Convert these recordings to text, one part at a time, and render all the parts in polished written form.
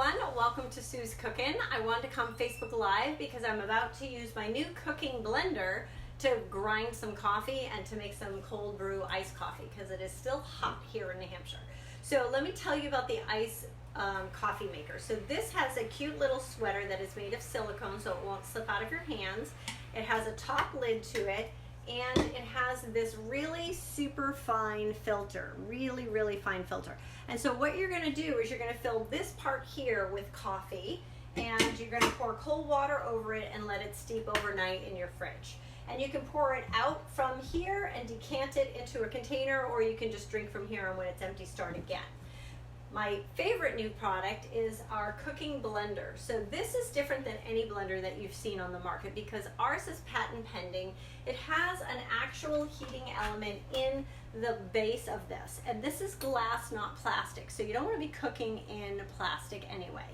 everyone, welcome to Sue's Cookin'. I wanted to come Facebook Live because I'm about to use my new cooking blender to grind some coffee and to make some cold brew iced coffee because it is still hot here in New Hampshire. So let me tell you about the ice coffee maker. So this has a cute little sweater that is made of silicone so it won't slip out of your hands. It has a top lid to it, and it has this really super fine filter, really fine filter. And so what you're gonna do is you're gonna fill this part here with coffee, and you're gonna pour cold water over it and let it steep overnight in your fridge. And you can pour it out from here and decant it into a container, or you can just drink from here, and when it's empty, start again. My favorite new product is our cooking blender. So this is different than any blender that you've seen on the market because ours is patent pending. It has an actual heating element in the base of this. And this is glass, not plastic. So you don't want to be cooking in plastic anyway.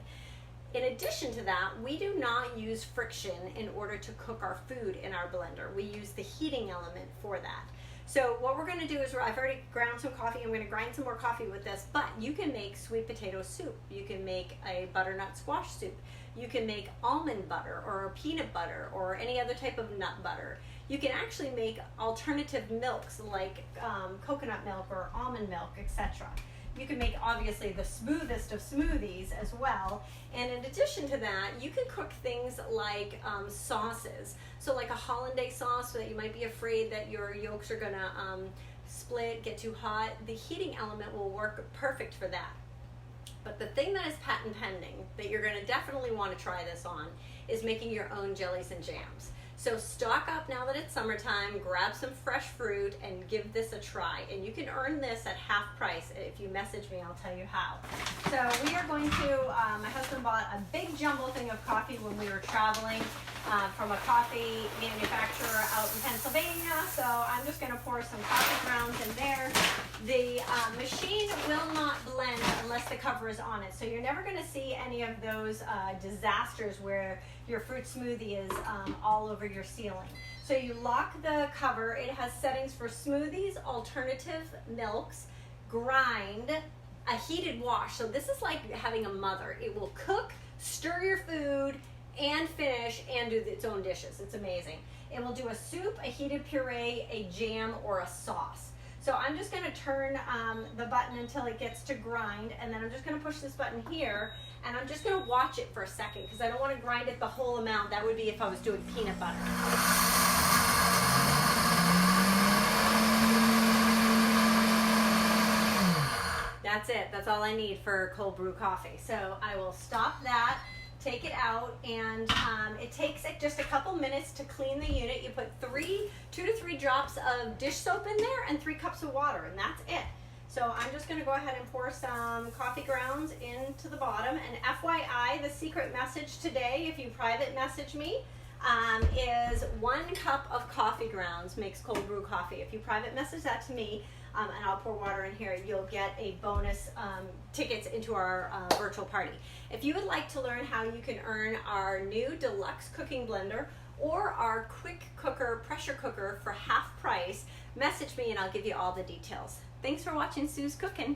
In addition to that, we do not use friction in order to cook our food in our blender. We use the heating element for that. So what we're gonna do is I've already ground some coffee. I'm gonna grind some more coffee with this, but you can make sweet potato soup. You can make a butternut squash soup. You can make almond butter or peanut butter or any other type of nut butter. You can actually make alternative milks like coconut milk or almond milk, etc. You can make obviously the smoothest of smoothies as well. And in addition to that, you can cook things like sauces. So like a hollandaise sauce that you might be afraid that your yolks are gonna split, get too hot. The heating element will work perfect for that. But the thing that is patent pending that you're gonna definitely wanna try this on is making your own jellies and jams. So stock up now that it's summertime, grab some fresh fruit and give this a try. And you can earn this at half price. If you message me, I'll tell you how. So we are going to, my husband bought a big jumbo thing of coffee when we were traveling from a coffee manufacturer out in Pennsylvania. So I'm just gonna pour some coffee grounds in there. The machine will not blend unless the cover is on it. So you're never gonna see any of those disasters where your fruit smoothie is all over your ceiling. So you lock the cover. It has settings for smoothies, alternative milks, grind, a heated wash. So this is like having a mother. It will cook, stir your food, and finish and do its own dishes. It's amazing. It will do a soup, a heated puree, a jam, or a sauce. So I'm just gonna turn the button until it gets to grind, and then I'm just gonna push this button here, and I'm just gonna watch it for a second because I don't wanna grind it the whole amount. That would be if I was doing peanut butter. That's it, that's all I need for cold brew coffee. So I will stop that, take it out, and it takes just a couple minutes to clean the unit. You put 2 to 3 drops of dish soap in there and 3 cups of water, and that's it. So I'm just gonna go ahead and pour some coffee grounds into the bottom. And FYI, the secret message today, if you private message me, is 1 cup of coffee grounds makes cold brew coffee. If you private message that to me, and I'll pour water in here, you'll get a bonus tickets into our virtual party. If you would like to learn how you can earn our new Deluxe cooking blender or our quick cooker, pressure cooker for half price, message me and I'll give you all the details. Thanks for watching Sue's Cookin'.